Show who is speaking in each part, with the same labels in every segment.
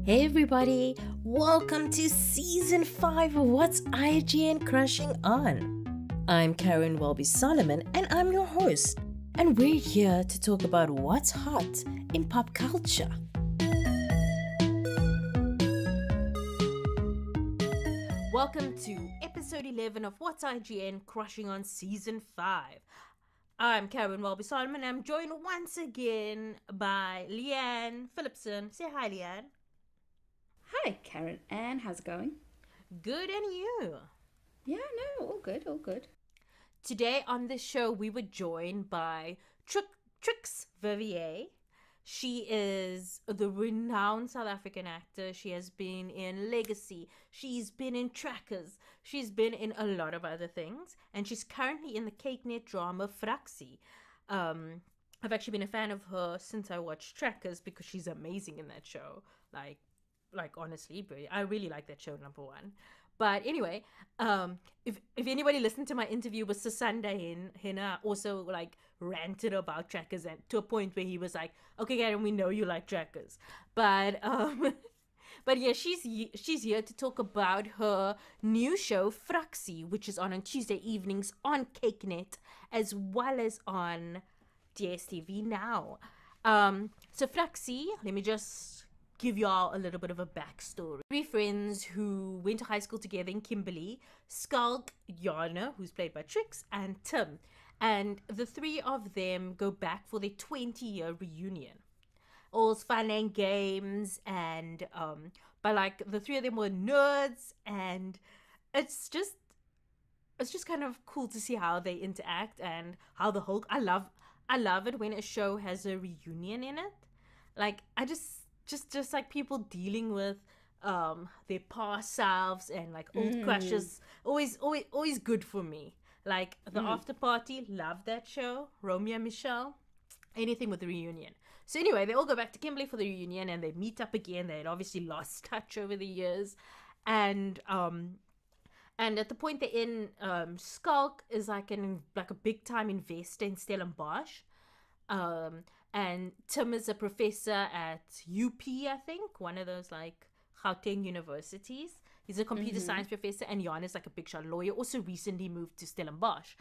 Speaker 1: Hey everybody, welcome to season 5 of What's IGN Crushing On. I'm Caryn Solomon and I'm your host, and we're here to talk about what's hot in pop culture. Welcome to episode 11 of What's IGN Crushing On season 5. I'm Caryn Solomon and I'm joined once again by Leanne Phillipson. Say hi, Leanne.
Speaker 2: Hi, Caryn Ann. How's it going?
Speaker 1: Good, and you?
Speaker 2: Yeah, no, all good, all good.
Speaker 1: Today on the show, we were joined by Trix Vivier. She is the renowned South African actor. She has been in Legacy. She's been in Trackers. She's been in a lot of other things. And she's currently in the KykNet drama Fraksie. I've actually been a fan of her since I watched Trackers because she's amazing in that show. Like honestly, I really like that show, number one. But anyway, if anybody listened to my interview with Sasanda Hina also like ranted about Trackers and to a point where he was like, okay, Caryn, we know you like Trackers. But but yeah, she's here to talk about her new show Fraksie, which is on Tuesday evenings on KykNet as well as on DSTV now. So Fraksie, let me just give y'all a little bit of a backstory. 3 friends who went to high school together in Kimberley: Skulk, Rihanna, who's played by Trix, and Tim. And the 3 of them go back for their 20-year reunion. All's fun and games, and but like the 3 of them were nerds, and it's just kind of cool to see how they interact and how the whole I love it when a show has a reunion in it. Like I just like people dealing with their past selves and like old crushes. Always good for me. Like the After Party, love that show. Romeo and Michelle, anything with the reunion. So anyway, they all go back to Kimberley for the reunion and they meet up again. They had obviously lost touch over the years, and at the point they're in, Skulk is like a big time investor in Stellenbosch. And Tim is a professor at UP, I think, one of those like Gauteng universities. He's a computer science professor, and Jan is like a big shot lawyer, also recently moved to Stellenbosch.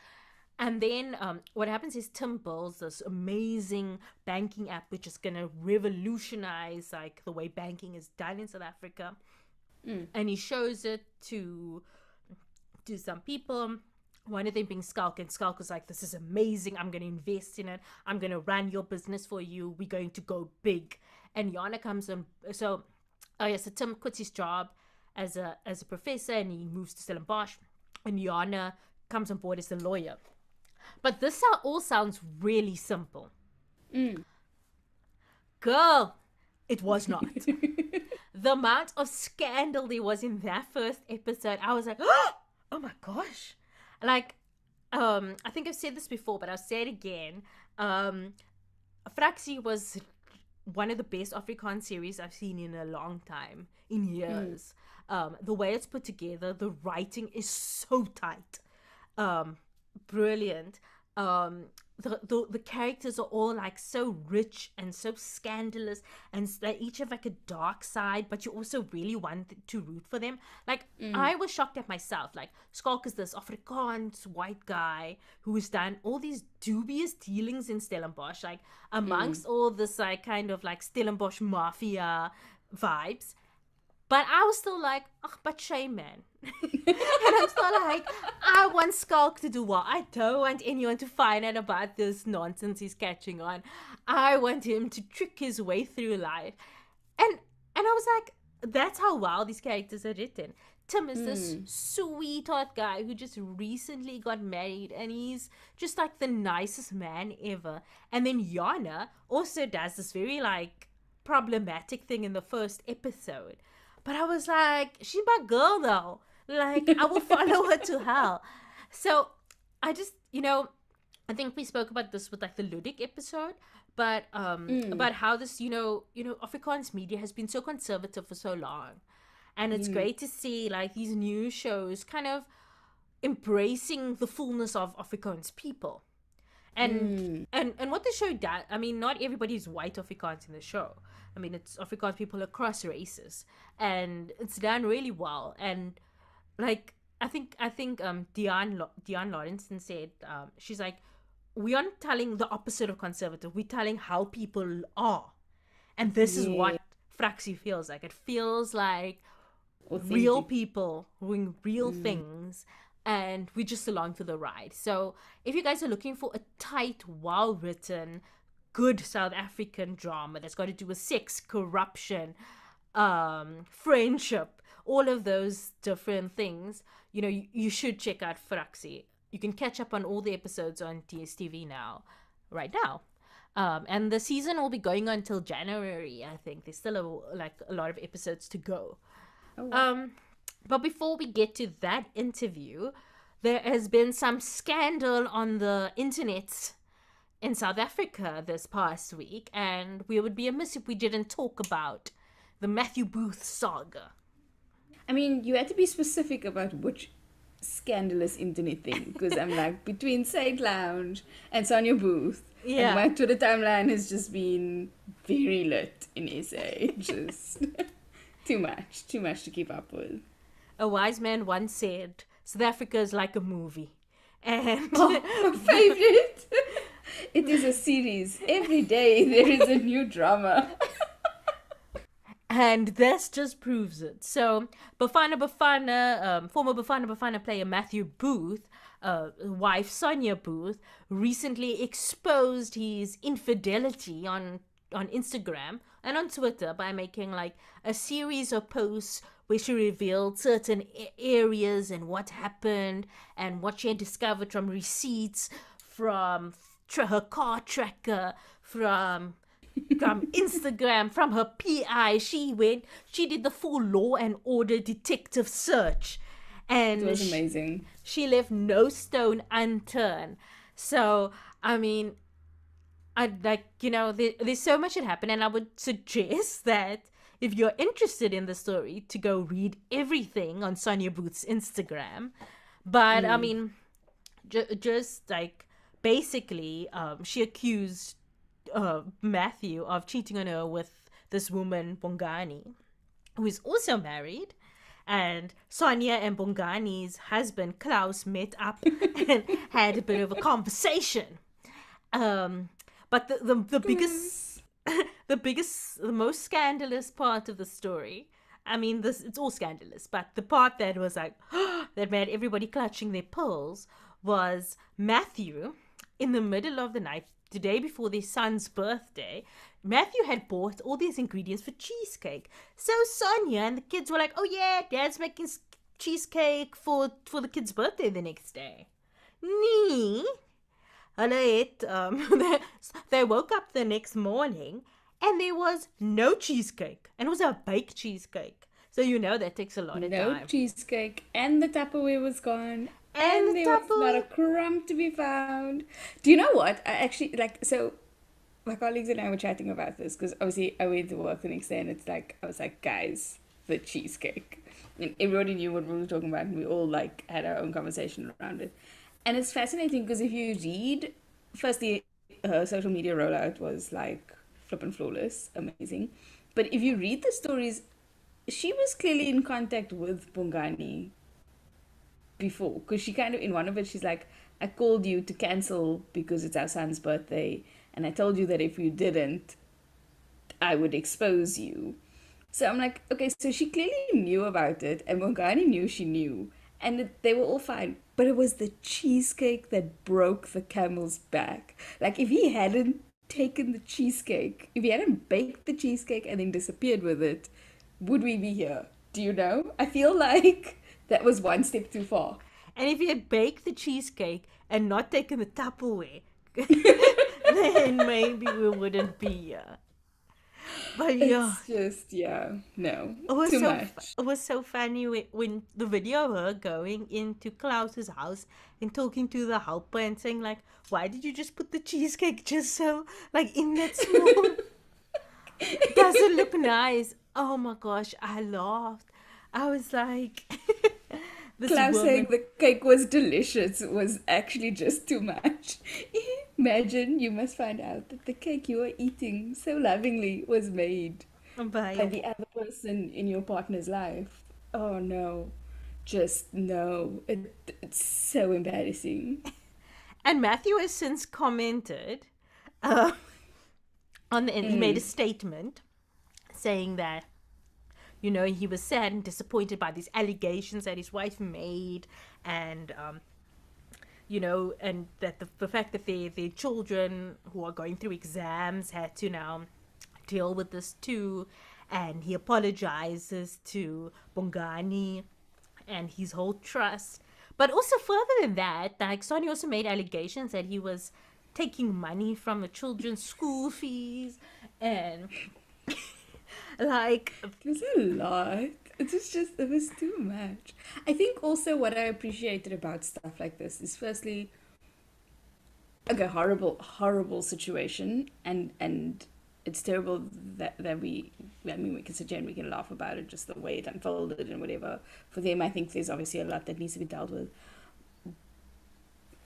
Speaker 1: And then what happens is Tim builds this amazing banking app, which is going to revolutionize like the way banking is done in South Africa. And he shows it to some people. One of them being Skulk, and Skulk was like, this is amazing, I'm going to invest in it, I'm going to run your business for you, we're going to go big. And Yana comes in, so Tim quits his job as a professor and he moves to Stellenbosch, and Yana comes on board as the lawyer. But this all sounds really simple. Girl, it was not. The amount of scandal there was in that first episode, I was like, oh my gosh. Like, I think I've said this before, but I'll say it again. Fraksie was one of the best Afrikaans series I've seen in a long time, in years. The way it's put together, the writing is so tight, brilliant. The characters are all like so rich and so scandalous, and they each have like a dark side, but you also really want to root for them. Like I was shocked at myself. Like Skalk is this Afrikaans white guy who's done all these dubious dealings in Stellenbosch, like amongst all this like kind of like Stellenbosch mafia vibes. But I was still like, but shame, man. And I'm still like, I want Skulk to do well. I don't want anyone to find out about this nonsense he's catching on. I want him to trick his way through life. And I was like, that's how well these characters are written. Tim is this sweetheart guy who just recently got married, and he's just like the nicest man ever. And then Yana also does this very like problematic thing in the first episode. But I was like, she's my girl though. Like, I will follow her to hell. So I just, I think we spoke about this with like the Ludic episode, but about how this, Afrikaans media has been so conservative for so long. And it's great to see like these new shows kind of embracing the fullness of Afrikaans people. And what the show does, I mean, not everybody is white Afrikaans in the show. I mean, it's Afrikaans people across races, and it's done really well. And like Diane Lawrenson said, she's like, we aren't telling the opposite of conservative. We're telling how people are, and this is what Fraksie feels like. It feels like real people doing real things, and we're just along for the ride. So if you guys are looking for a tight, well written, good South African drama that's got to do with sex, corruption, friendship, all of those different things, you know, you should check out Fraksie. You can catch up on all the episodes on DSTV right now. And the season will be going on until January, I think. There's still a lot of episodes to go.
Speaker 2: Oh, wow.
Speaker 1: But before we get to that interview, there has been some scandal on the internet in South Africa this past week, and we would be amiss if we didn't talk about the Matthew Booth saga.
Speaker 2: I mean, you had to be specific about which scandalous internet thing, because I'm like, between Sage Lounge and Sonia Booth, and my Twitter timeline has just been very lit in SA. Just too much to keep up with.
Speaker 1: A wise man once said, South Africa is like a movie. And
Speaker 2: my favorite. It is a series. Every day there is a new drama.
Speaker 1: And this just proves it. So, former Bafana Bafana player Matthew Booth, wife Sonia Booth, recently exposed his infidelity on Instagram and on Twitter by making like a series of posts where she revealed certain areas and what happened and what she had discovered from receipts, from her car tracker, from Instagram, from her PI. She did the full Law and Order detective search, and
Speaker 2: it was amazing.
Speaker 1: She left no stone unturned. So I mean, there's so much that happened, and I would suggest that if you're interested in the story, to go read everything on Sonia Booth's Instagram. But I mean, just like basically, she accused Matthew of cheating on her with this woman Bongani, who is also married. And Sonia and Bongani's husband Klaus met up and had a bit of a conversation. But the biggest, the most scandalous part of the story, I mean, it's all scandalous, but the part that was like, that made everybody clutching their pearls, was Matthew, in the middle of the night, the day before their son's birthday, Matthew had bought all these ingredients for cheesecake. So Sonia and the kids were like, oh yeah, Dad's making cheesecake for the kid's birthday the next day. Nee. They woke up the next morning and there was no cheesecake. And it was a baked cheesecake. So you know that takes a lot of time.
Speaker 2: No cheesecake, and the Tupperware was gone. And there was not a crumb to be found. Do you know what? I actually, so my colleagues and I were chatting about this, because obviously I went to work the next day, and I was like, guys, the cheesecake. And everybody knew what we were talking about, and we all had our own conversation around it. And it's fascinating, because if you read, firstly, her social media rollout was flippin' flawless, amazing. But if you read the stories, she was clearly in contact with Bongani before, because she kind of, in one of it, she's like, I called you to cancel because it's our son's birthday, and I told you that if you didn't, I would expose you. So I'm like, okay, so she clearly knew about it, and Bongani knew she knew, and they were all fine. But it was the cheesecake that broke the camel's back. If he hadn't taken the cheesecake, if he hadn't baked the cheesecake and then disappeared with it, would we be here? Do you know? I feel like that was one step too far.
Speaker 1: And if he had baked the cheesecake and not taken the Tupperware, then maybe we wouldn't be here. But yeah,
Speaker 2: it's just no.
Speaker 1: It was
Speaker 2: too
Speaker 1: so
Speaker 2: much.
Speaker 1: It was so funny when the video of her going into Klaus's house and talking to the helper and saying why did you just put the cheesecake just so in that small? Does it look nice? Oh my gosh, I laughed. I was like,
Speaker 2: Klaus saying the cake was delicious was actually just too much. Imagine you must find out that the cake you are eating so lovingly was made by
Speaker 1: Bye.
Speaker 2: the other person in your partner's life. Oh no, just no. It's so embarrassing.
Speaker 1: And Matthew has since commented uh, and he made a
Speaker 2: Mm.
Speaker 1: statement saying that, he was sad and disappointed by these allegations that his wife made, and and that the fact that their children who are going through exams had to now deal with this too. And he apologizes to Bongani and his whole trust. But also, further than that, like Sonia also made allegations that he was taking money from the children's school fees, and like,
Speaker 2: It was a lot. It was too much. I think also what I appreciated about stuff like this is firstly, okay, horrible situation, and it's terrible that I mean, we can sit here and we can laugh about it, just the way it unfolded and whatever. For them, I think there's obviously a lot that needs to be dealt with.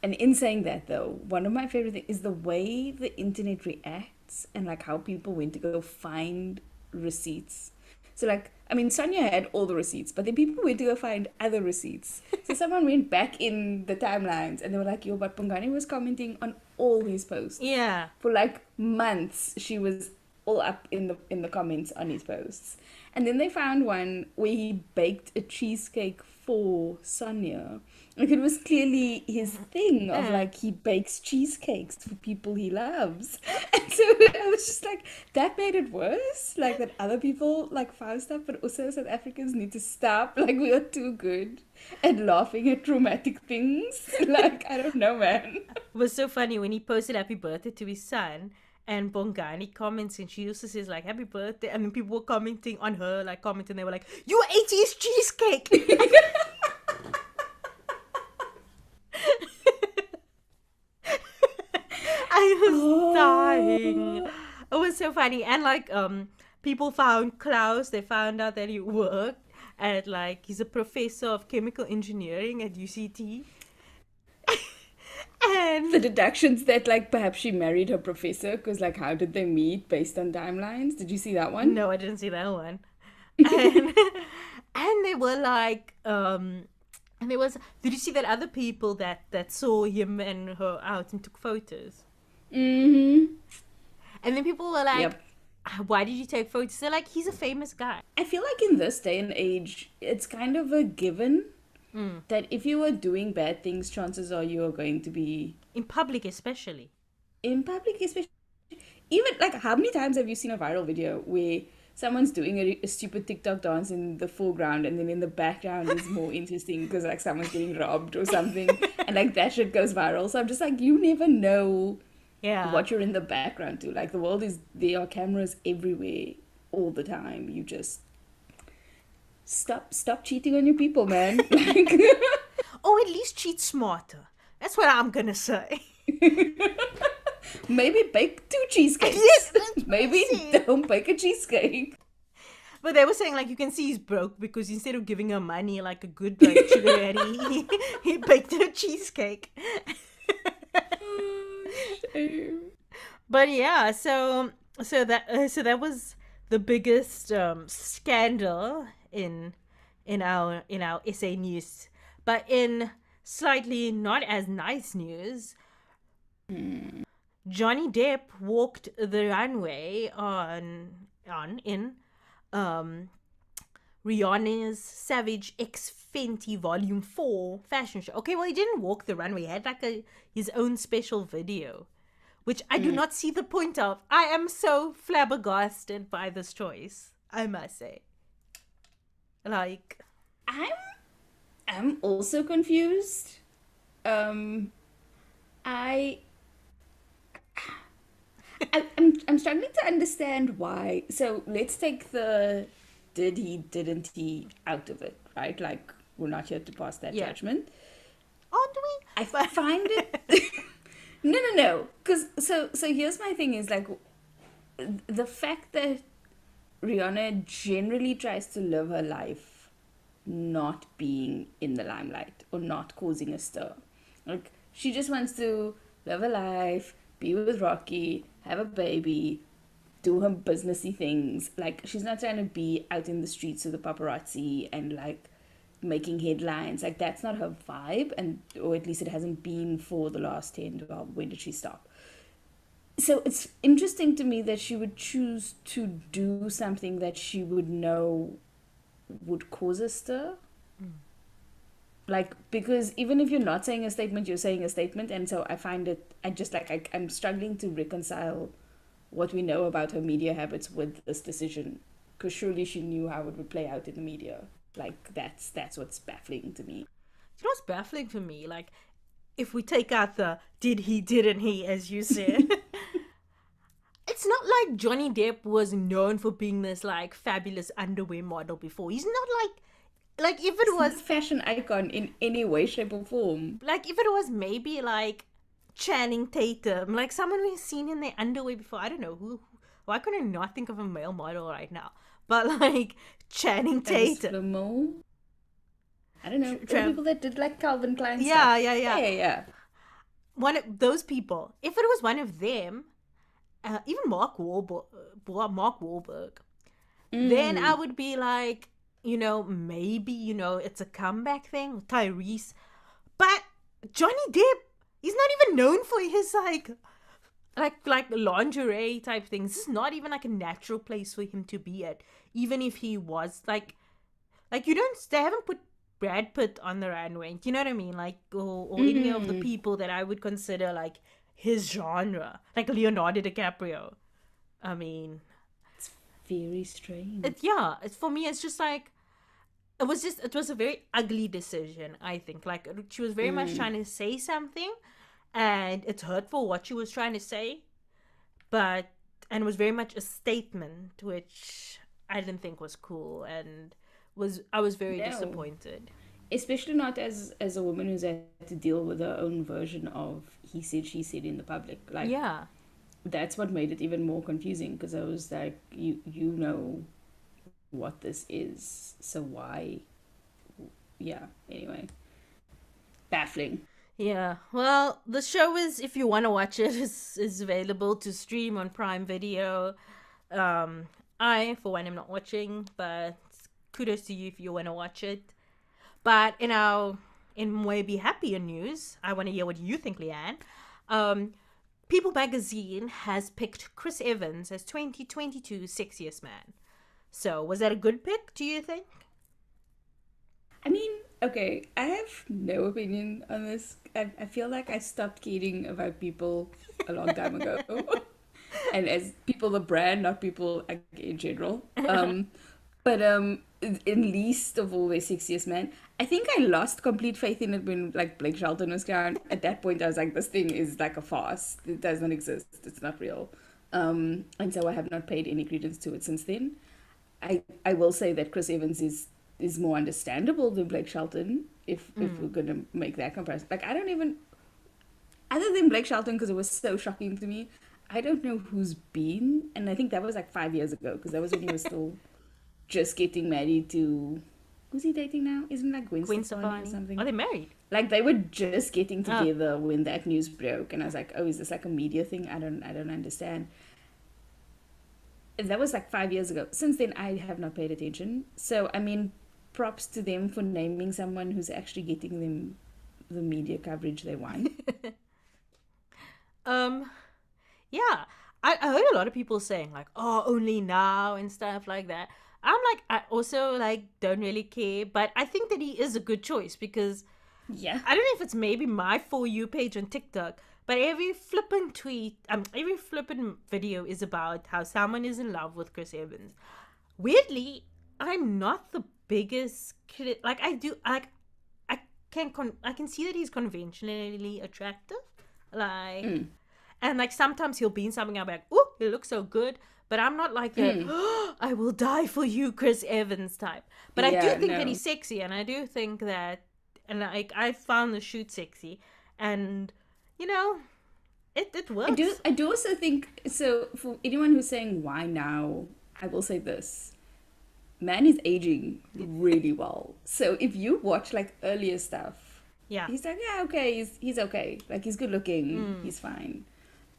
Speaker 2: And in saying that, though, one of my favorite things is the way the internet reacts and like how people went to go find receipts. So like, I mean, Sonia had all the receipts, but then people went to go find other receipts. So someone went back in the timelines and they were like, yo, but Bongani was commenting on all his posts.
Speaker 1: yeah.
Speaker 2: For like months, she was all up in the comments on his posts. And then they found one where he baked a cheesecake for Sonia. Like it was clearly his thing of like he bakes cheesecakes for people he loves. And so I was just like, that made it worse. Like that other people like found stuff, but also South Africans need to stop. Like we are too good at laughing at traumatic things. Like, I don't know, man.
Speaker 1: It was so funny when he posted happy birthday to his son, and Bongani comments, and she also says like happy birthday, and then people were commenting on her, like commenting, they were like, you ate his cheesecake. I was dying. It was so funny. And like people found Klaus, they found out that he worked at like he's a professor of chemical engineering at UCT. And
Speaker 2: The deductions that like perhaps she married her professor because like how did they meet based on timelines? Did you see that one?
Speaker 1: no, I didn't see that one. And and they were like and there was, did you see that other people that saw him and her out and took photos?
Speaker 2: Mm-hmm.
Speaker 1: And then people were like,
Speaker 2: Yep.
Speaker 1: why did you take photos? They're like, he's a famous guy.
Speaker 2: I feel like in this day and age, it's kind of a given that if you are doing bad things, chances are you are going to be
Speaker 1: In public especially.
Speaker 2: in public, especially. Even like, how many times have you seen a viral video where someone's doing a stupid TikTok dance in the foreground and then in the background is more interesting because like someone's getting robbed or something, and like that shit goes viral. So I'm just like, you never know
Speaker 1: Yeah.
Speaker 2: what you're in the background to. Like the world is, there are cameras everywhere all the time. You just stop cheating on your people, man. Like
Speaker 1: Or at least cheat smarter. That's what I'm gonna say.
Speaker 2: maybe bake 2 cheesecakes.
Speaker 1: Yes, that's what
Speaker 2: Maybe
Speaker 1: I'm saying.
Speaker 2: don't bake a cheesecake.
Speaker 1: But they were saying like you can see he's broke because instead of giving her money like a good like sugar daddy, he baked her cheesecake.
Speaker 2: Shame.
Speaker 1: But yeah, so that was the biggest scandal in our SA news. But in slightly not as nice news, Johnny Depp walked the runway in Rihanna's Savage X Fenty Volume 4 fashion show. Okay, well, he didn't walk the runway. He had like his own special video, which I do not see the point of. I am so flabbergasted by this choice, I must say. Like,
Speaker 2: I'm also confused. I'm struggling to understand why. So let's take the did he, didn't he out of it, right? Like we're not here to pass that
Speaker 1: Yeah.
Speaker 2: judgment.
Speaker 1: aren't we?
Speaker 2: I find it no. Because so here's my thing is like the fact that Rihanna generally tries to live her life not being in the limelight or not causing a stir. Like she just wants to live her life, be with Rocky, have a baby, do her businessy things. Like, she's not trying to be out in the streets with the paparazzi and like making headlines. Like, that's not her vibe, and or at least it hasn't been for the last 10. Well, when did she stop? So it's interesting to me that she would choose to do something that she would know would cause a stir. Like, because even if you're not saying a statement, you're saying a statement. And so I find it, I'm struggling to reconcile what we know about her media habits with this decision. Because surely she knew how it would play out in the media. Like, that's what's baffling to me.
Speaker 1: You know what's baffling for me? Like, if we take out the didn't he, as you said, it's not like Johnny Depp was known for being this like fabulous underwear model before. He's not like if it was
Speaker 2: a fashion icon in any way, shape, or form.
Speaker 1: Like if it was maybe like Channing Tatum, like someone we've seen in their underwear before. I don't know who. Why couldn't I not think of a male model right now? But like Channing Tatum.
Speaker 2: I don't know. People that did like Calvin Klein stuff.
Speaker 1: Yeah. One of those people. If it was one of them, even Mark Wahlberg, then I would be like, you know, maybe, you know, it's a comeback thing with Tyrese. But Johnny Depp, he's not even known for his like lingerie type things. This is not even like a natural place for him to be at. Even if he was like they haven't put Brad Pitt on the runway. Do you know what I mean? Like, or any of the people that I would consider like his genre, like Leonardo DiCaprio. I mean,
Speaker 2: it's very strange.
Speaker 1: It's for me. It's just like it was a very ugly decision. I think like she was very much trying to say something, and it's hurtful what she was trying to say, and it was very much a statement, which I didn't think was cool, and I was very disappointed.
Speaker 2: Especially not as a woman who's had to deal with her own version of he said, she said in the public. Like,
Speaker 1: yeah,
Speaker 2: that's what made it even more confusing, because I was like, you know what this is, so why? Yeah, anyway. Baffling.
Speaker 1: Yeah, well, the show is, if you want to watch it, is available to stream on Prime Video. I, for one, am not watching, but kudos to you if you want to watch it. But in maybe happier news, I want to hear what you think, Leanne. People magazine has picked Chris Evans as 2022 Sexiest Man. So, was that a good pick, do you think?
Speaker 2: I mean, okay, I have no opinion on this. I feel like I stopped caring about people a long time ago. And as people, the brand, not people in general. But in least of all, the Sexiest Man, I think I lost complete faith in it when like Blake Shelton was crowned. At that point, I was like, this thing is like a farce. It does not exist. It's not real. And so I have not paid any credence to it since then. I will say that Chris Evans is more understandable than Blake Shelton, if we're going to make that comparison. Like, I don't even, other than Blake Shelton, because it was so shocking to me, I don't know who's been, and I think that was like 5 years ago, because that was when he was still just getting married to, who's he dating now? Isn't that Gwen Stefani or something?
Speaker 1: Are they married?
Speaker 2: Like, they were just getting together when that news broke, and I was like, oh, is this like a media thing? I don't understand. That was like 5 years ago. Since then, I have not paid attention. So, I mean, props to them for naming someone who's actually getting them the media coverage they want.
Speaker 1: Yeah. I heard a lot of people saying like, oh, only now and stuff like that. I'm like, I also like don't really care, but I think that he is a good choice because
Speaker 2: yeah,
Speaker 1: I don't know if it's maybe my For You page on TikTok, but every flippin' tweet, every flippin' video is about how someone is in love with Chris Evans. Weirdly, I'm not the biggest like I can see that he's conventionally attractive, like, and like sometimes he'll be in something I'm like, oh, he looks so good, but I'm not like I will die for you, Chris Evans type. But I do think that he's sexy, and I do think that, and like I found the shoot sexy, and you know, it works.
Speaker 2: I do also think so. For anyone who's saying why now, I will say this. Man is aging really well. So if you watch like earlier stuff,
Speaker 1: yeah,
Speaker 2: he's like, yeah, okay, he's okay. Like, he's good looking, he's fine.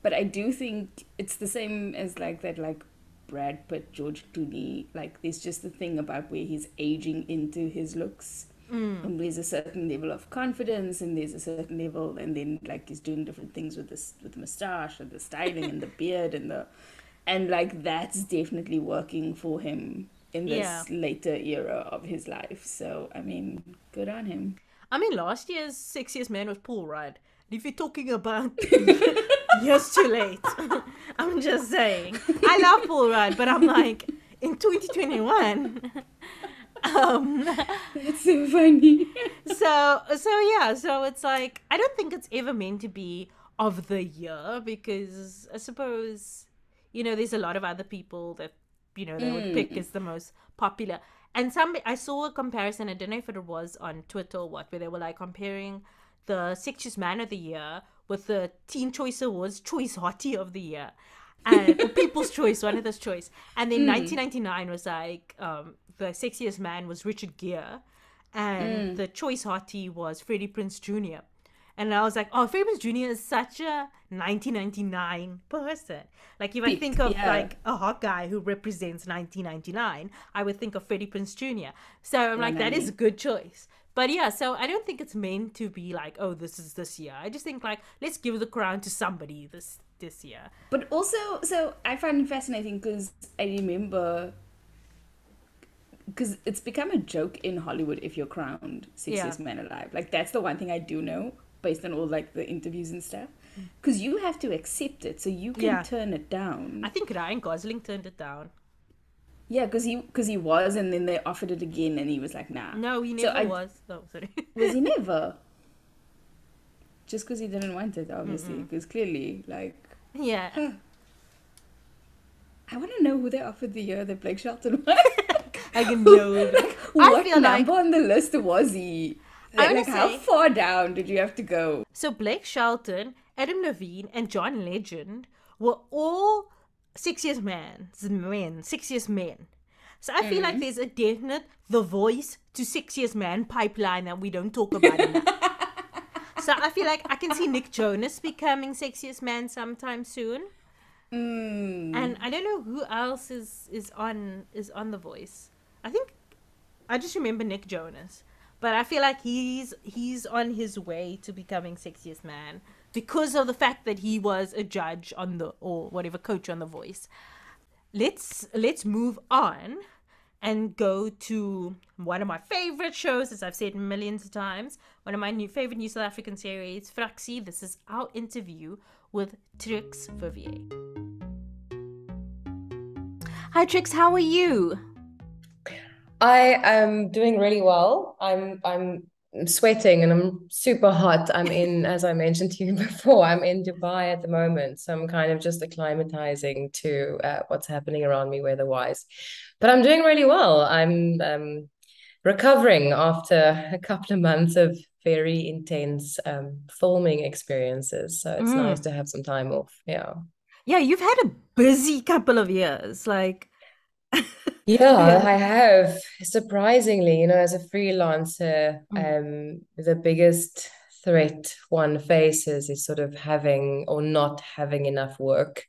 Speaker 2: But I do think it's the same as like that, like Brad Pitt, George Clooney. Like there's just the thing about where he's aging into his looks.
Speaker 1: Mm.
Speaker 2: And there's a certain level of confidence, and there's a certain level, and then like he's doing different things with this, with the mustache and the styling and the beard and like that's definitely working for him in
Speaker 1: Yeah.
Speaker 2: this later era of his life. So I mean, good on him.
Speaker 1: I mean, last year's Sexiest Man was Paul Rudd. And if you're talking about years too late, I'm just saying. I love Paul Rudd, but I'm like, in 2021. um,
Speaker 2: That's so funny.
Speaker 1: so it's like, I don't think it's ever meant to be of the year because I suppose, there's a lot of other people that, they would pick as the most popular. And I saw a comparison, I don't know if it was on Twitter or what, where they were like comparing the Sexiest Man of the Year with the Teen Choice Awards Choice Hottie of the Year. And or People's Choice, one of those choice. And then 1999 was like, the Sexiest Man was Richard Gere. And the Choice Hottie was Freddie Prinze Jr. And I was like, oh, Freddie Prinze Jr. is such a 1999 person. Like, if I think of, like, a hot guy who represents 1999, I would think of Freddie Prinze Jr. So I'm like, that is a good choice. But yeah, so I don't think it's meant to be like, oh, this is this year. I just think, like, let's give the crown to somebody this year.
Speaker 2: But also, so I find it fascinating because I remember, because it's become a joke in Hollywood if you're crowned Sexiest Man Alive. Like that's the one thing I do know based on all like the interviews and stuff. Because you have to accept it, so you can turn it down.
Speaker 1: I think Ryan Gosling turned it down.
Speaker 2: Yeah, because he was, and then they offered it again, and he was like, nah.
Speaker 1: No, he never was. Oh, sorry.
Speaker 2: Was he never? Just because he didn't want it, obviously. Because clearly, like...
Speaker 1: Yeah.
Speaker 2: I want to know who they offered the year that Blake Shelton won.
Speaker 1: I can know.
Speaker 2: Like, what number on the list was he? Like how far down did you have to go?
Speaker 1: So Blake Shelton, Adam Levine, and John Legend were all Sexiest men. So I feel like there's a definite The Voice to Sexiest Man pipeline that we don't talk about enough. So I feel like I can see Nick Jonas becoming Sexiest Man sometime soon. And I don't know who else is on The Voice. I just remember Nick Jonas. But I feel like he's on his way to becoming Sexiest Man because of the fact that he was a judge or whatever, coach on The Voice. Let's move on and go to one of my favorite shows, as I've said millions of times, one of my favorite New South African series, Fraksie. This is our interview with Trix Vivier. Hi Trix, how are you?
Speaker 3: I am doing really well. I'm sweating and I'm super hot. I'm in, as I mentioned to you before, I'm in Dubai at the moment. So I'm kind of just acclimatizing to what's happening around me weather-wise. But I'm doing really well. I'm recovering after a couple of months of very intense filming experiences. So it's nice to have some time off. Yeah.
Speaker 1: Yeah, you've had a busy couple of years. Like,
Speaker 3: Yeah, I have. Surprisingly, as a freelancer, the biggest threat one faces is sort of having or not having enough work.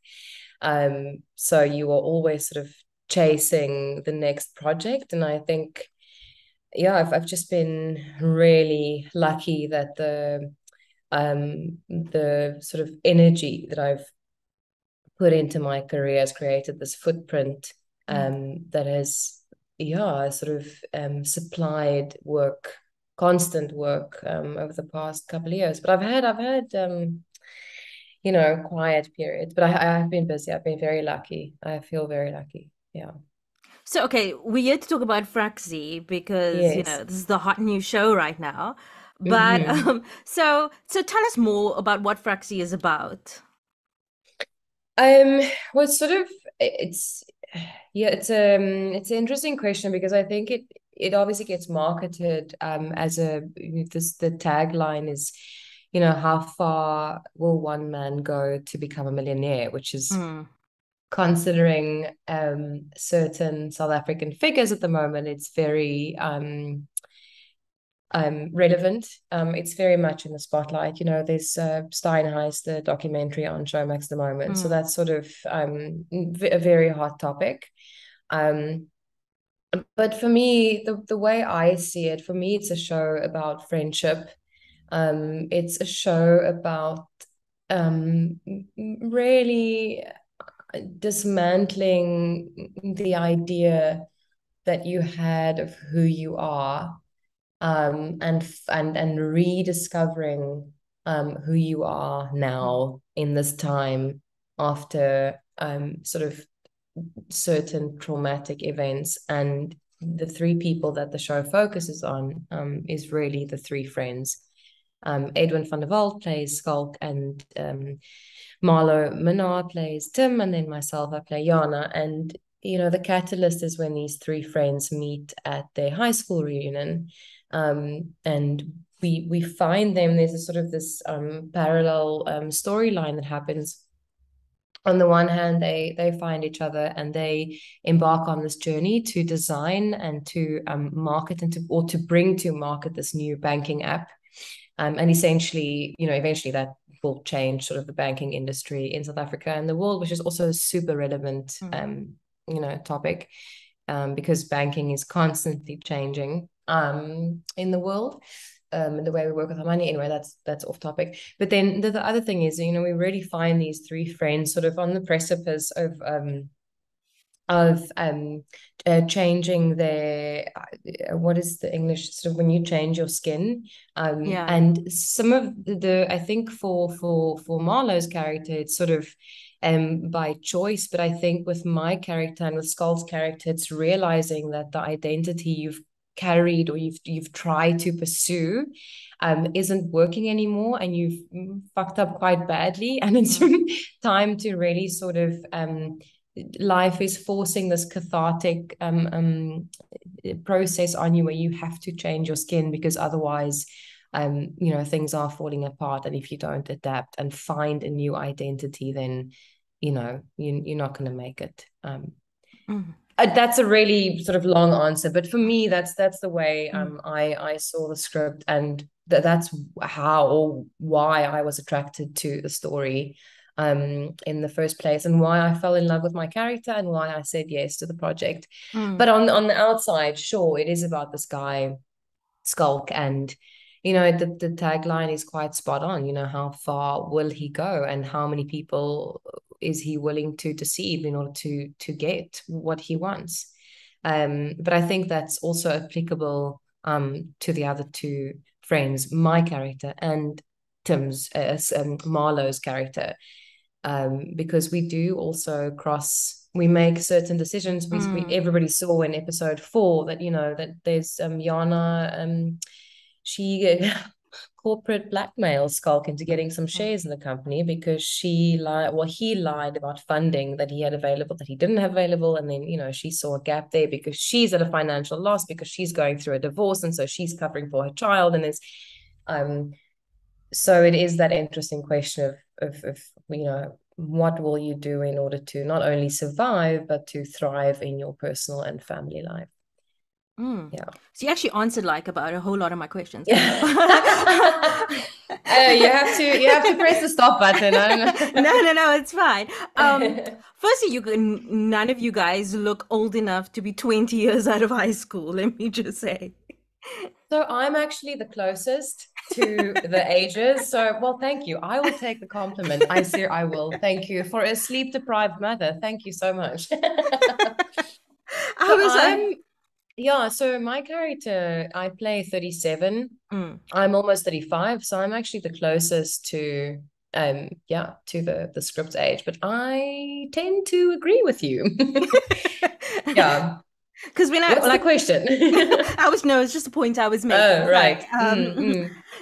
Speaker 3: So you are always sort of chasing the next project. And I think, yeah, I've just been really lucky that the sort of energy that I've put into my career has created this footprint that has, sort of supplied work, constant work over the past couple of years. But I've had quiet periods, but I have been busy. I've been very lucky. I feel very lucky. Yeah.
Speaker 1: So, okay, we're here to talk about Fraksie because,
Speaker 3: Yes.
Speaker 1: this is the hot new show right now. But so tell us more about what Fraksie is about.
Speaker 3: Well, it's an interesting question because I think it obviously gets marketed as the tagline is, how far will one man go to become a millionaire, which is considering certain South African figures at the moment, it's very relevant. It's very much in the spotlight. There's Steinheist, the documentary on Showmax at the moment. So that's sort of a very hot topic. But for me, the way I see it, for me, it's a show about friendship. It's a show about really dismantling the idea that you had of who you are, and rediscovering who you are now in this time after sort of certain traumatic events. And the three people that the show focuses on is really the three friends. Edwin van der Walt plays Skulk, and Marlo Minar plays Tim, and then myself, I play Yana. And the catalyst is when these three friends meet at their high school reunion, and we find them. There's a sort of this parallel storyline that happens. On the one hand, they find each other and they embark on this journey to design and to market or to bring to market this new banking app. And essentially, eventually that will change sort of the banking industry in South Africa and the world, which is also a super relevant, topic, because banking is constantly changing in the world. The way we work with our money. Anyway, that's off topic. But then the other thing is, we really find these three friends sort of on the precipice of changing their what is the English, sort of when you change your skin. And some of I think for Marlo's character, it's sort of by choice, but I think with my character and with Skull's character, it's realizing that the identity you've carried or you've tried to pursue isn't working anymore, and you've fucked up quite badly, and it's time to really sort of life is forcing this cathartic process on you where you have to change your skin, because otherwise things are falling apart, and if you don't adapt and find a new identity, then you're not going to make it. That's a really sort of long answer, but for me, that's the way I saw the script, and that's how or why I was attracted to the story in the first place, and why I fell in love with my character, and why I said yes to the project. But on the outside, sure, it is about this guy Skulk, and the tagline is quite spot on. How far will he go, and how many people is he willing to deceive in order to get what he wants? But I think that's also applicable to the other two friends, my character and Tim's, Marlo's character, because we do also we make certain decisions. Everybody saw in episode 4 that that there's Yana, she corporate blackmail Skulk into getting some shares in the company, because he lied about funding that he had available that he didn't have available, and then she saw a gap there because she's at a financial loss because she's going through a divorce, and so she's covering for her child. And there's so it is that interesting question of what will you do in order to not only survive but to thrive in your personal and family life. Yeah.
Speaker 1: So you actually answered about a whole lot of my questions.
Speaker 3: You have to press the stop button.
Speaker 1: No, it's fine. Firstly, none of you guys look old enough to be 20 years out of high school, let me just say.
Speaker 3: So I'm actually the closest to the ages. So, well, thank you. I will take the compliment. I will. Thank you for a sleep-deprived mother. Thank you so much. So my character, I play 37. I'm almost 35, so I'm actually the closest to the script age, but I tend to agree with you. Yeah.
Speaker 1: Because when
Speaker 3: what's the question?
Speaker 1: It's just a point I was making.
Speaker 3: Oh, right.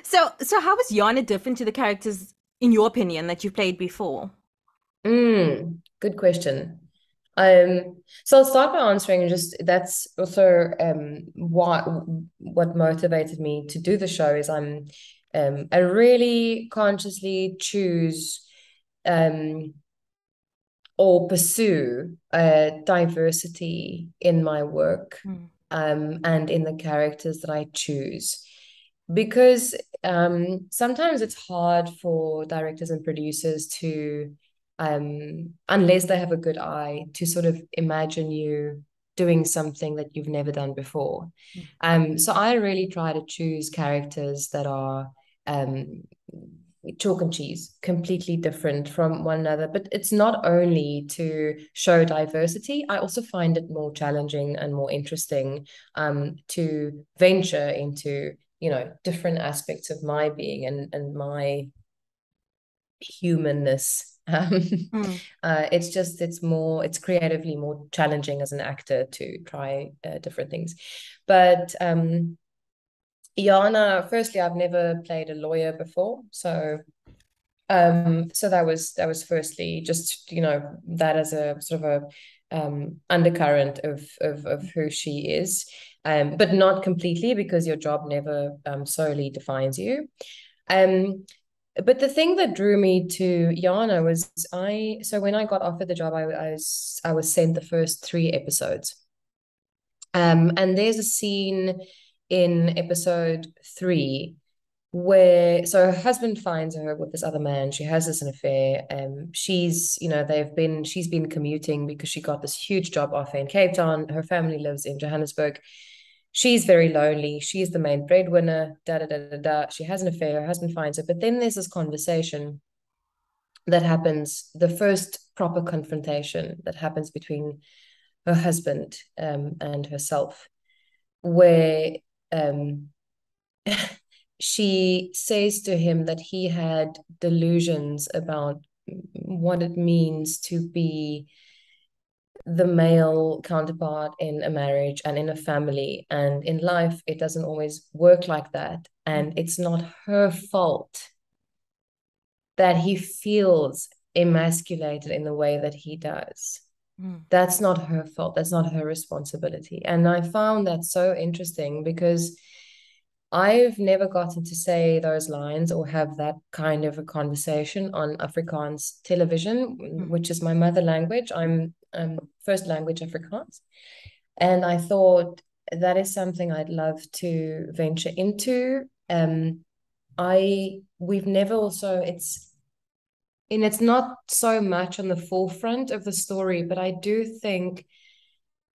Speaker 1: So how was Yana different to the characters, in your opinion, that you played before?
Speaker 3: Good question. So I'll start by answering that's also what motivated me to do the show is I really consciously choose or pursue diversity in my work and in the characters that I choose. because sometimes it's hard for directors and producers to, unless they have a good eye, to sort of imagine you doing something that you've never done before. So I really try to choose characters that are um, chalk and cheese, completely different from one another. But it's not only to show diversity, I also find it more challenging and more interesting to venture into, different aspects of my being and my humanness. It's creatively more challenging as an actor to try different things. But Jana, firstly, I've never played a lawyer before, so that was firstly just, that as a sort of a undercurrent of who she is, but not completely, because your job never solely defines you. But the thing that drew me to Jana was so when I got offered the job, I was sent the first 3 episodes. And there's a scene in episode 3 where so her husband finds her with this other man. She has this an affair. She's been commuting because she got this huge job offer in Cape Town. Her family lives in Johannesburg. She's very lonely. She's the main breadwinner. Da da da da da. She has an affair. Her husband finds her, but then there's this conversation that happens. The first proper confrontation that happens between her husband and herself, where she says to him that he had delusions about what it means to be the male counterpart in a marriage and in a family, and in life it doesn't always work like that, and it's not her fault that he feels emasculated in the way that he does. That's not her fault. That's not her responsibility. And I found that so interesting because I've never gotten to say those lines or have that kind of a conversation on Afrikaans television, which is my mother language. I'm first language Afrikaans. And I thought that is something I'd love to venture into. We've never also, it's not so much on the forefront of the story, but I do think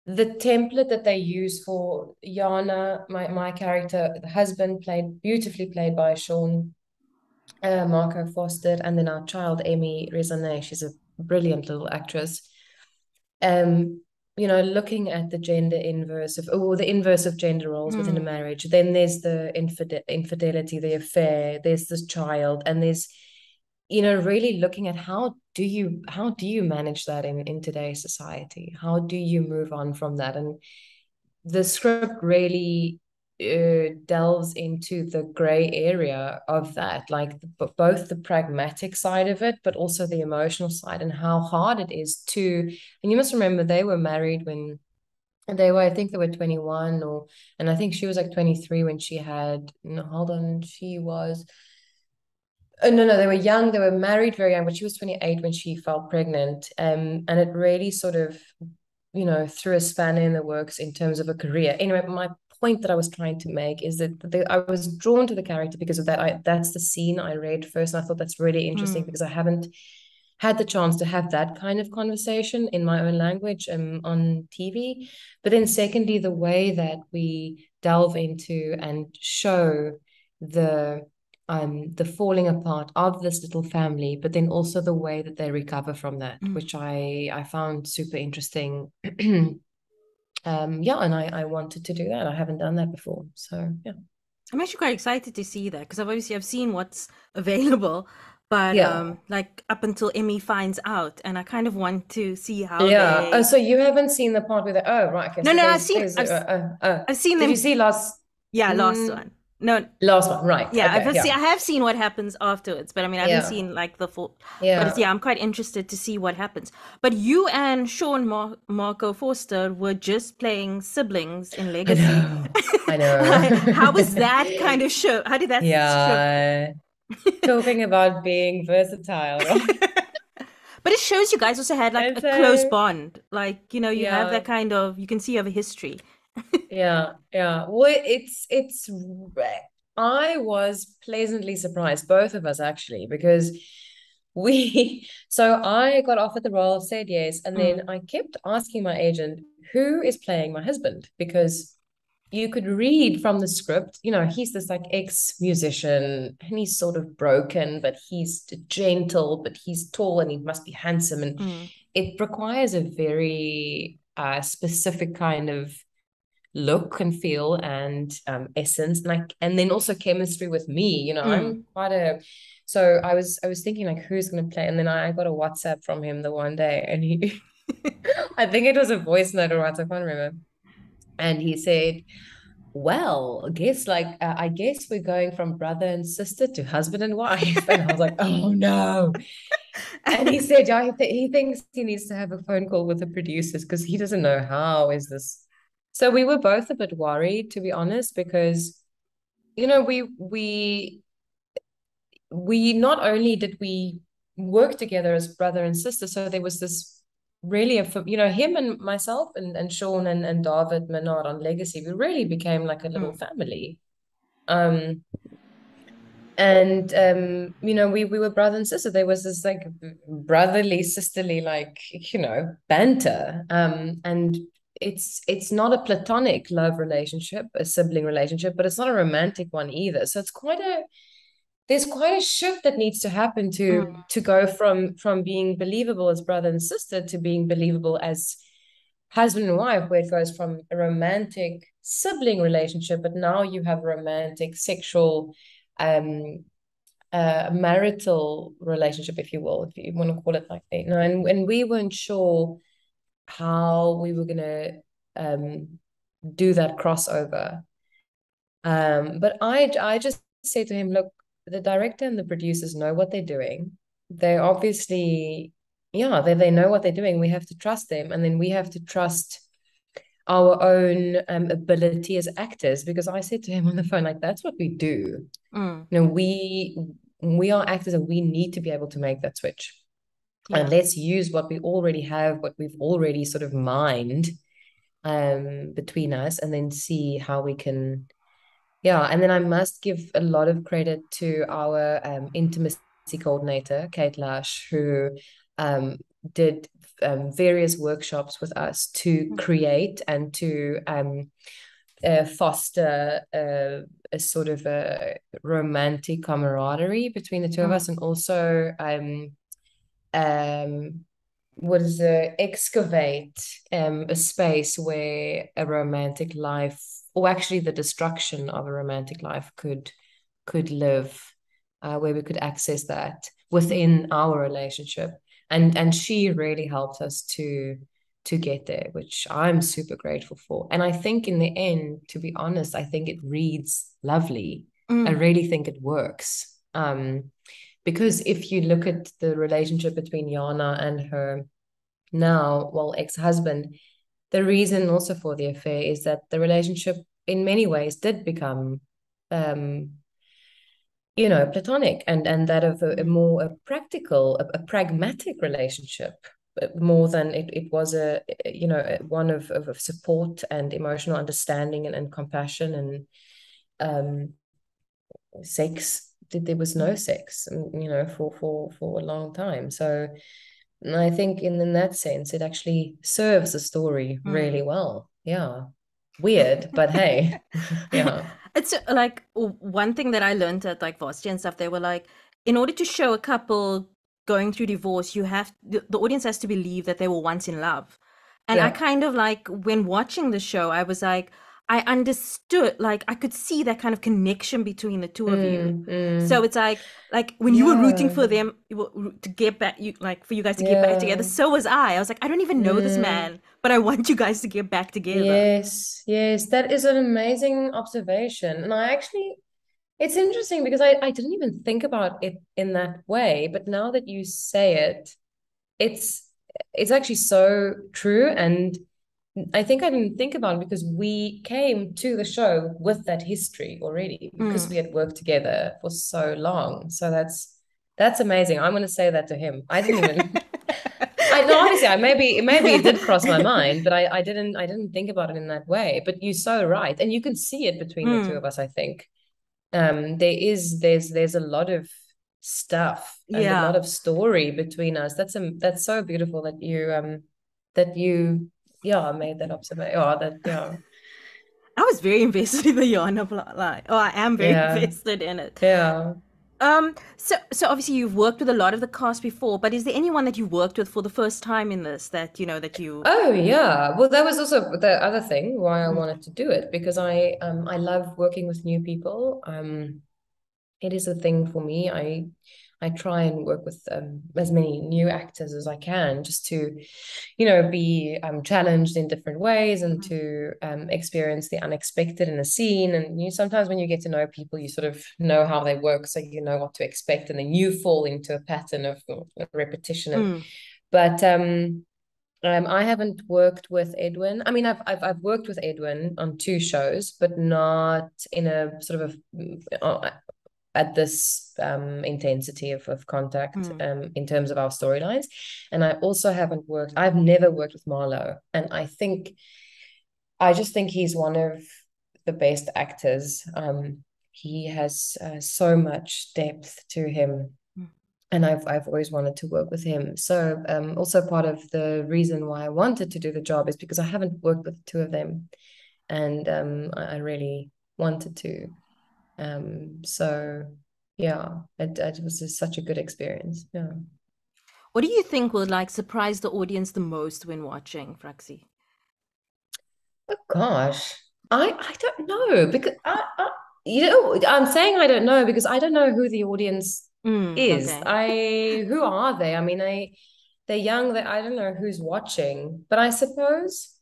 Speaker 3: the template that they use for Jana, my character, the husband, beautifully played by Sean Marco Foster, and then our child, Amy Rezane, she's a brilliant little actress. Looking at the inverse of gender roles within a marriage, then there's the infidelity, the affair, there's this child, and there's really looking at how do you manage that in today's society? How do you move on from that? And the script really delves into the gray area of that, like both the pragmatic side of it, but also the emotional side, and how hard it is to. And you must remember they were married when I think they were 21, and I think she was like 23 when she had. No, hold on, she was. No, they were young. They were married very young, but she was 28 when she fell pregnant. And it really sort of, threw a spanner in the works in terms of a career. Anyway, my point that I was trying to make is that I was drawn to the character because of that. That's the scene I read first, and I thought that's really interesting because I haven't had the chance to have that kind of conversation in my own language on TV. But then secondly, the way that we delve into and show the falling apart of this little family, but then also the way that they recover from that, which I found super interesting. And I wanted to do that. I haven't done that before, so yeah.
Speaker 1: I'm actually quite excited to see that because I've seen what's available, but like up until Emmy finds out, and I kind of want to see how.
Speaker 3: Yeah. Oh, so you haven't seen the part where they? Oh, right. Okay.
Speaker 1: No,
Speaker 3: so
Speaker 1: no,
Speaker 3: I've
Speaker 1: seen them.
Speaker 3: Did you see last?
Speaker 1: Yeah, last one. No,
Speaker 3: last one, right?
Speaker 1: Yeah,
Speaker 3: okay,
Speaker 1: I have seen what happens afterwards, but I mean, I haven't seen like the full.
Speaker 3: Yeah.
Speaker 1: But I'm quite interested to see what happens. But you and Sean Marco Forster were just playing siblings in Legacy.
Speaker 3: I know.
Speaker 1: How was that kind of show? How did that?
Speaker 3: Yeah. Talking about being versatile, right?
Speaker 1: But it shows you guys also had like a close bond. Like, you have that kind of, you can see you have a history.
Speaker 3: Yeah. Well, I was pleasantly surprised, both of us actually, because so I got offered the role, said yes, and then I kept asking my agent, who is playing my husband? Because you could read from the script, he's this like ex-musician and he's sort of broken, but he's gentle, but he's tall and he must be handsome. And it requires a very specific kind of look and feel and essence, and then also chemistry with me. I'm quite a so I was thinking like, who's going to play, and then I got a WhatsApp from him the one day, and he I think it was a voice note or what, I can't remember, and he said, well, I guess we're going from brother and sister to husband and wife. And I was like, oh no. And he said, yeah, he thinks he needs to have a phone call with the producers because he doesn't know how is this. So we were both a bit worried, to be honest, because we not only did we work together as brother and sister, so there was this really him and myself and Sean and David Menard on Legacy, we really became like a little family. We were brother and sister. There was this like brotherly, sisterly, like, banter. And it's not a platonic love relationship, a sibling relationship, but it's not a romantic one either. So there's quite a shift that needs to happen to go from being believable as brother and sister to being believable as husband and wife, where it goes from a romantic sibling relationship, but now you have a romantic sexual marital relationship, if you will, if you want to call it like that. And we weren't sure how we were going to do that crossover. But I just said to him, look, the director and the producers know what they're doing. They obviously, they know what they're doing. We have to trust them, and then we have to trust our own ability as actors. Because I said to him on the phone, like, that's what we do. We are actors, and we need to be able to make that switch. And let's use what we already have, what we've already sort of mined between us, and then see how we can. And then I must give a lot of credit to our intimacy coordinator, Kate Lash, who did various workshops with us to create and to foster a sort of a romantic camaraderie between the two of us, and also excavate a space where a romantic life, or actually the destruction of a romantic life, could live, where we could access that within our relationship. And she really helped us to get there, which I'm super grateful for. And I think in the end, to be honest, I think it reads lovely. I really think it works. Because if you look at the relationship between Yana and her ex-husband, the reason also for the affair is that the relationship in many ways did become platonic, and that of a more practical, a pragmatic relationship, more than it was one of support and emotional understanding and compassion, and sex. There was no sex, for a long time. So I think in that sense, it actually serves the story really well. Yeah. Weird, but hey. Yeah.
Speaker 1: It's like one thing that I learned at like Varsity and stuff, they were like, in order to show a couple going through divorce, the audience has to believe that they were once in love. And I kind of like, when watching the show, I was like, I understood, like I could see that kind of connection between the two of you. So it's like when you were rooting for them to get back, for you guys to get back together, so was I. I was like, I don't even know this man, but I want you guys to get back together.
Speaker 3: Yes, that is an amazing observation. And it's interesting because I didn't even think about it in that way, but now that you say it, it's actually so true. And I think I didn't think about it because we came to the show with that history already, because we had worked together for so long. So that's amazing. I'm going to say that to him. I didn't even. Honestly, maybe it did cross my mind, but I didn't think about it in that way. But you're so right, and you can see it between the two of us, I think. there's a lot of stuff and a lot of story between us. That's so beautiful that you made that observation.
Speaker 1: I was very invested in the Rihanna plot. Oh, I am very invested in it.
Speaker 3: Yeah.
Speaker 1: So obviously you've worked with a lot of the cast before, but is there anyone that you worked with for the first time in this that you?
Speaker 3: Oh yeah. Well, that was also the other thing why I wanted to do it, because I love working with new people. It is a thing for me. I try and work with as many new actors as I can, just to, be challenged in different ways and to experience the unexpected in a scene. And sometimes when you get to know people, you sort of know how they work, so you know what to expect, and then you fall into a pattern of repetition. But I haven't worked with Edwin. I mean, I've worked with Edwin on 2 shows, but not in a sort of at this intensity of contact in terms of our storylines. And I've never worked with Marlowe. And I just think he's one of the best actors. He has so much depth to him. And I've always wanted to work with him. So also part of the reason why I wanted to do the job is because I haven't worked with the 2 of them. And I really wanted to. So yeah, it was just such a good experience. Yeah.
Speaker 1: What do you think will surprise the audience the most when watching, Fraksie?
Speaker 3: Oh gosh, I don't know, because I'm saying I don't know because I don't know who the audience is.
Speaker 1: Okay.
Speaker 3: Who are they? I mean, they're young. I don't know who's watching, but I suppose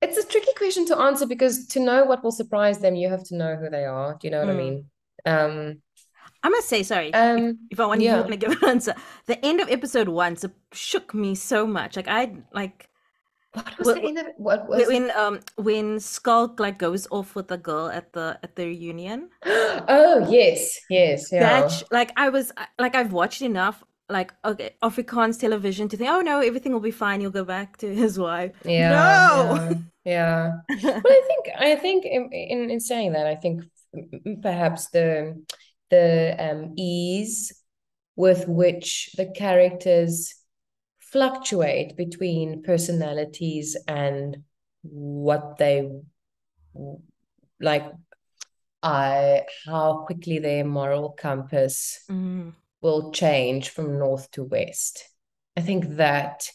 Speaker 3: it's a tricky question to answer, because to know what will surprise them, you have to know who they are. Do you know what I mean?
Speaker 1: I must say, sorry, if you want to give an answer, the end of episode 1 shook me so much.
Speaker 3: What was the end of it? What was
Speaker 1: when Skulk goes off with the girl at the reunion?
Speaker 3: Oh yes, yeah.
Speaker 1: That I've watched enough Afrikaans television to think, oh no, everything will be fine. He'll go back to his wife. No.
Speaker 3: Yeah. Well, I think in saying that, I think perhaps the ease with which the characters fluctuate between personalities and what they like, how quickly their moral compass will change from north to west. I think that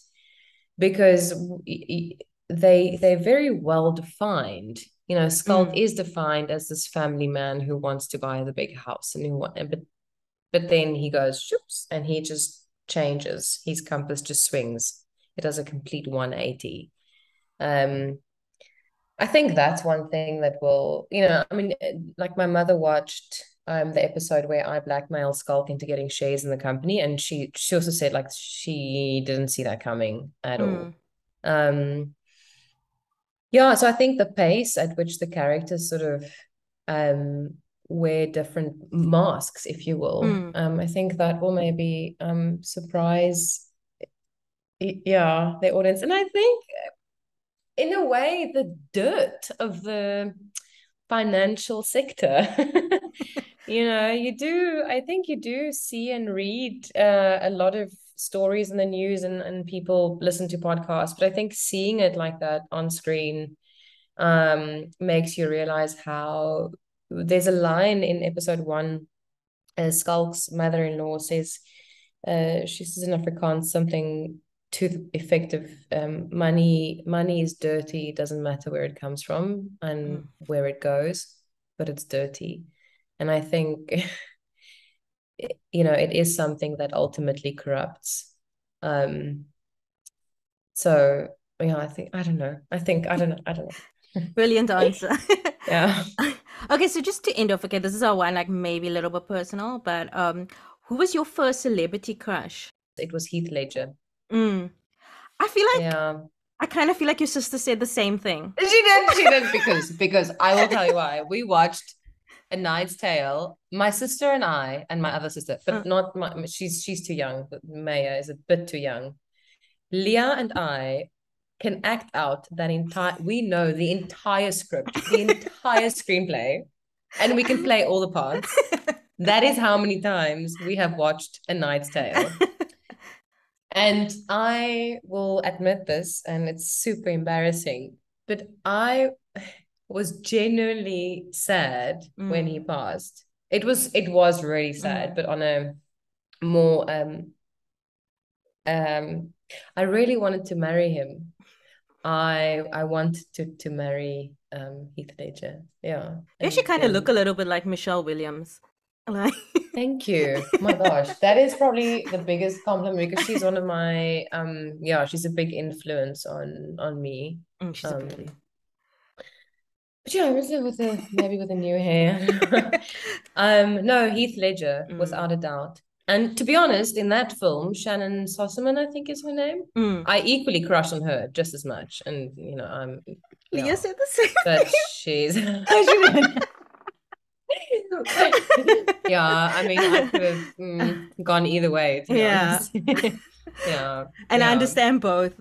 Speaker 3: because they're very well defined. Skulk is defined as this family man who wants to buy the big house, but then he goes shoops and he just changes. His compass just swings. It does a complete 180. I think that's one thing that will, I mean, like my mother watched the episode where I blackmailed Skulk into getting shares in the company, and she also said she didn't see that coming at all. Yeah, so I think the pace at which the characters sort of wear different masks, if you will, I think that will maybe surprise the audience. And I think in a way the dirt of the financial sector. I think you do see and read a lot of stories in the news, and people listen to podcasts, but I think seeing it like that on screen makes you realize how there's a line in episode 1, Skulk's mother-in-law says, she says in Afrikaans something to the effect of money is dirty, it doesn't matter where it comes from and where it goes, but it's dirty. And I think it is something that ultimately corrupts. So yeah, I don't know.
Speaker 1: Brilliant answer.
Speaker 3: Yeah.
Speaker 1: Okay, so just to end off, okay, this is our one maybe a little bit personal, but who was your first celebrity crush?
Speaker 3: It was Heath Ledger.
Speaker 1: I feel like I kind of feel like your sister said the same thing.
Speaker 3: She did because I will tell you why. We watched A Knight's Tale, my sister and I, and my other sister, but not she's too young. But Maya is a bit too young. Leah and I can act out that we know the entire script, the entire screenplay. and we can play all the parts. That is how many times we have watched A Knight's Tale. And I will admit this, and it's super embarrassing, but I was genuinely sad when he passed. It was really sad, but on a more I really wanted to marry him. I wanted to marry Heath Ledger. Yeah.
Speaker 1: You actually kind of look a little bit like Michelle Williams. Like
Speaker 3: Thank you. Oh my gosh, that is probably the biggest compliment because she's one of my she's a big influence on me.
Speaker 1: she's a beauty.
Speaker 3: But yeah, maybe with a new hair. No, Heath Ledger, without a doubt. And to be honest, in that film, Shannon Sossamon, I think is her name. I equally crush on her just as much. And I'm
Speaker 1: Leah said the same.
Speaker 3: But she's yeah, I mean, I could have gone either way, to be honest. Yeah.
Speaker 1: And I understand both.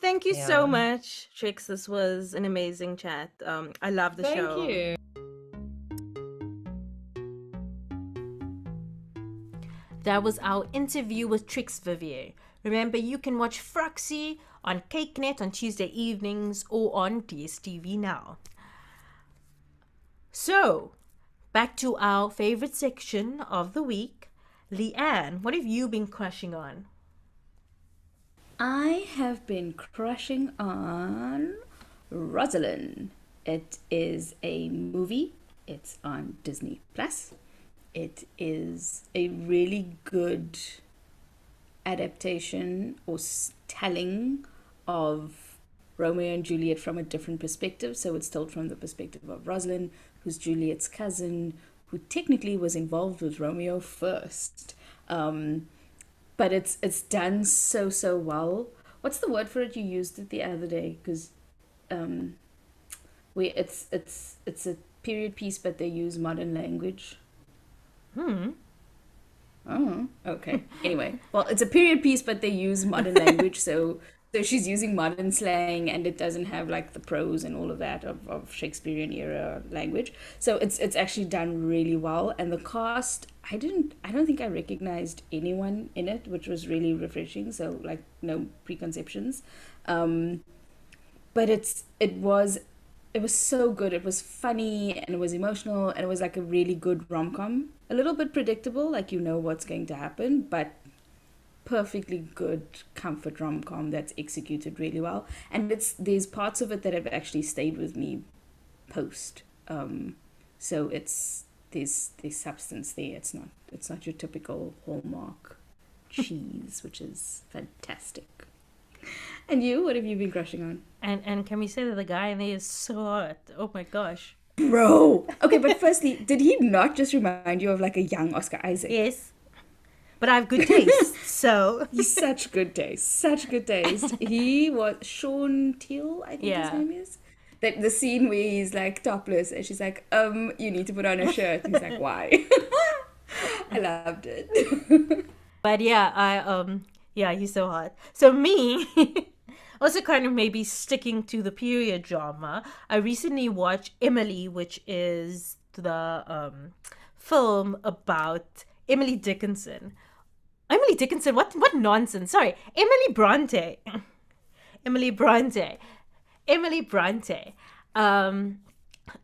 Speaker 1: Thank you so much, Trix. This was an amazing chat. I love the show.
Speaker 3: Thank you.
Speaker 1: That was our interview with Trix Vivier. Remember, you can watch Fraksie on KykNet on Tuesday evenings or on DSTV Now. So, back to our favorite section of the week. Leanne, what have you been crushing on?
Speaker 2: I have been crushing on Rosaline. It is a movie. It's on Disney Plus. It is a really good adaptation or telling of Romeo and Juliet from a different perspective. So it's told from the perspective of Rosaline, who's Juliet's cousin, who technically was involved with Romeo first. But it's done so well. What's the word for it? You used it the other day because it's a period piece, but they use modern language. Oh, okay. Anyway, well, it's a period piece, but they use modern language, so she's using modern slang, and it doesn't have like the prose and all of that of Shakespearean era language. So it's actually done really well, and the cast, I don't think I recognized anyone in it, which was really refreshing. So like no preconceptions, but it was so good. It was funny and it was emotional and it was like a really good rom-com. A little bit predictable, like you know what's going to happen, but perfectly good comfort rom-com that's executed really well. And there's parts of it that have actually stayed with me post. So there's substance there. It's not your typical Hallmark cheese, which is fantastic. And you, what have you been crushing on?
Speaker 1: And can we say that the guy in there is so hot? Oh my gosh.
Speaker 2: Bro. Okay, but firstly, did he not just remind you of like a young Oscar Isaac?
Speaker 1: Yes. But I have good taste, so...
Speaker 2: He's such good taste. He was Sean Teal, I think his name is. The scene where he's like topless and she's like, you need to put on a shirt. He's like, why? I loved it.
Speaker 1: But yeah, he's so hot. So me, also kind of maybe sticking to the period drama, I recently watched Emily, which is the film about Emily Dickinson. Emily Dickinson, what nonsense. Sorry, Emily Bronte. Emily Bronte.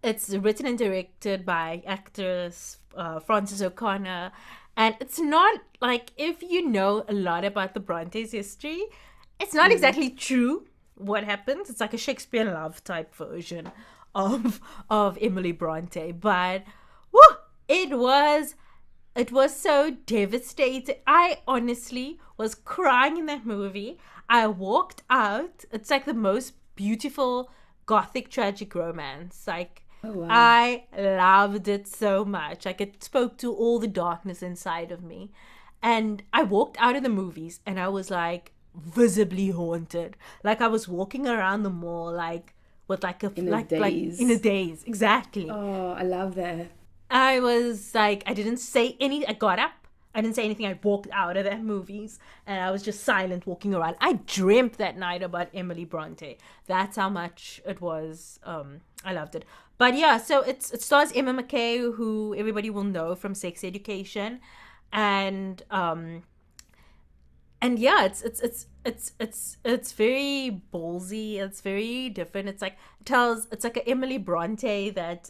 Speaker 1: It's written and directed by actress Frances O'Connor. And it's not like, if you know a lot about the Brontes' history, it's not exactly true what happens. It's like a Shakespeare love type version of Emily Bronte. But it was so devastating. I honestly was crying in that movie. I walked out. It's like the most beautiful gothic tragic romance. Like, oh, wow. I loved it so much. Like, it spoke to all the darkness inside of me. And I walked out of the movies and I was like visibly haunted. Like, I was walking around the mall like with like in a daze. Exactly.
Speaker 2: Oh, I love that.
Speaker 1: I was like, I didn't say any. I got up. I didn't say anything. I walked out of that movies and I was just silent walking around. I dreamt that night about Emily Bronte. That's how much it was. I loved it. But yeah, so it stars Emma McKay, who everybody will know from Sex Education, and yeah, it's very ballsy. It's very different. It's like an Emily Bronte that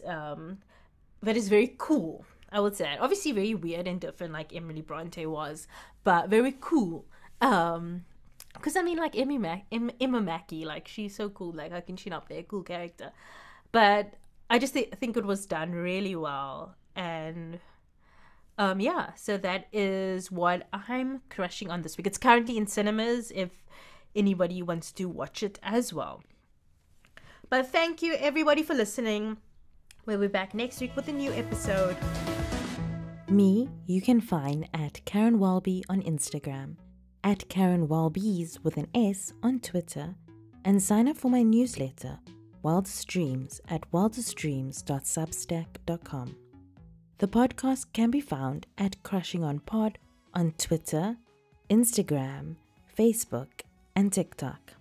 Speaker 1: is very cool. I would say, obviously very weird and different, like Emily Bronte was, but very cool. Because I mean, like Emma Mackey, like she's so cool. Like how can she not play a cool character? But I just think it was done really well, and yeah. So that is what I'm crushing on this week. It's currently in cinemas. If anybody wants to watch it as well. But thank you everybody for listening. We'll be back next week with a new episode.
Speaker 4: Me, you can find at Caryn Welby on Instagram, at Caryn Welbys with an S on Twitter, and sign up for my newsletter, Wildest Dreams, at wildestdreams.substack.com. The podcast can be found at Crushing On Pod on Twitter, Instagram, Facebook, and TikTok.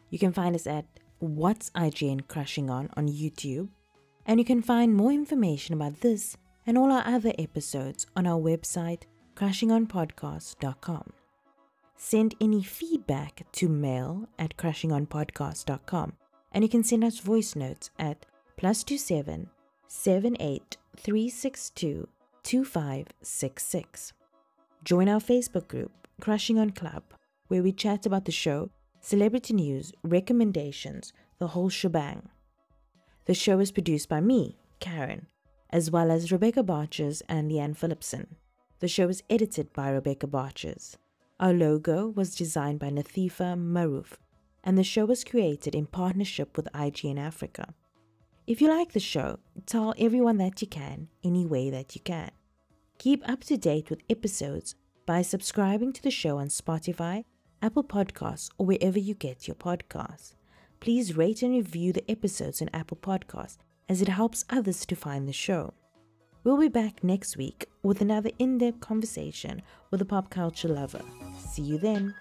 Speaker 4: You can find us at What's IGN Crushing On YouTube, and you can find more information about this and all our other episodes on our website, crushingonpodcast.com. Send any feedback to mail@crushingonpodcast.com, and you can send us voice notes at +27 78 362 2566. Join our Facebook group, Crushing On Club, where we chat about the show, celebrity news, recommendations, the whole shebang. The show is produced by me, Caryn, as well as Rebecca Barches and Leanne Phillipson. The show is edited by Rebecca Barches. Our logo was designed by Nathifa Maroof, and the show was created in partnership with IGN Africa. If you like the show, tell everyone that you can, any way that you can. Keep up to date with episodes by subscribing to the show on Spotify, Apple Podcasts, or wherever you get your podcasts. Please rate and review the episodes on Apple Podcasts, as it helps others to find the show. We'll be back next week with another in-depth conversation with a pop culture lover. See you then.